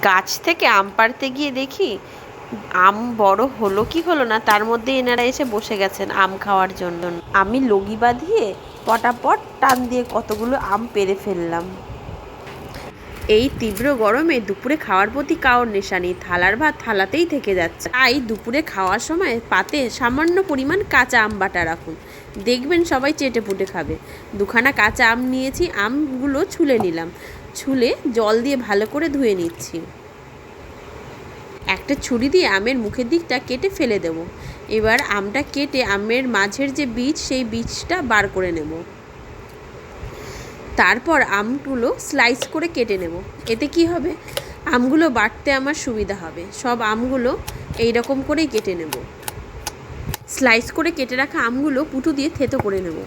গাছ থেকে আম পাড়তে গিয়ে দেখি আম বড় হলো কি হলো না, তার মধ্যে এনারা এসে বসে গেছেন আম খাওয়ার জন্য। আমি লগি বাঁধিয়ে পটাপট টান দিয়ে কতগুলো আম পেড়ে ফেললাম। এই তীব্র গরমে দুপুরে খাওয়ার প্রতি কারোর নেশা নেই, থালার ভাত থালাতেই থেকে যাচ্ছে। তাই দুপুরে খাওয়ার সময় পাতে সামান্য পরিমাণ কাঁচা আম বাটা রাখুন, দেখবেন সবাই চেটে পুটে খাবে। দুখানা কাঁচা আম নিয়েছি, আমগুলো ছুলে নিলাম, ছুলে জল দিয়ে ভালো করে ধুয়ে নিচ্ছি। একটা ছুরি দিয়ে আমের মুখের দিকটা কেটে ফেলে দেব। এবার আমটা কেটে আমের মাঝের যে বীজ, সেই বীজটা বার করে নেব। তারপর আমগুলো স্লাইস করে কেটে নেব। এতে কি হবে, আমগুলো বাটতে আমার সুবিধা হবে। সব আমগুলো এই রকম করেই কেটে নেব। স্লাইস করে কেটে রাখা আমগুলো পুঁটু দিয়ে থেতো করে নেব।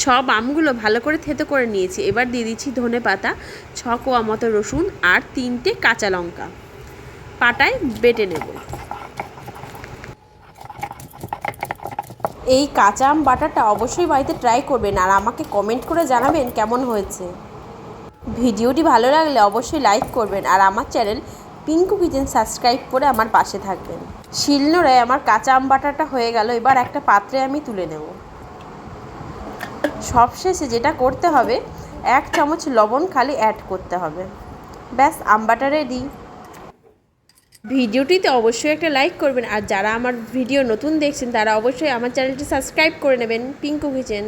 সব আমগুলো ভালো করে থেতো করে নিয়েছি। এবার দিয়ে দিচ্ছি ধনে পাতা, 6 কোয়া মতো রসুন আর 3টে কাঁচা লঙ্কা পাটায় বেটে নেব। এই কাঁচা আম বাটাটা অবশ্যই বাড়িতে ট্রাই করবেন আর আমাকে কমেন্ট করে জানাবেন কেমন হয়েছে। ভিডিওটি ভালো লাগলে অবশ্যই লাইক করবেন আর আমার চ্যানেল পিঙ্কু কিচেন সাবস্ক্রাইব করে আমার পাশে থাকবেন। শিলনোড়ায় আমার কাঁচা আম বাটাটা হয়ে গেল। এবার একটা পাত্রে আমি তুলে নেব। সবশেষে যেটা করতে হবে, 1 চামচ লবণ খালি অ্যাড করতে হবে। ব্যাস, আম বাটা রেডি। ভিডিওটিতে অবশ্যই একটা লাইক করবেন আর যারা আমার ভিডিও নতুন দেখছেন তারা অবশ্যই আমার চ্যানেলটি সাবস্ক্রাইব করে নেবেন, পিঙ্কু কিচেন।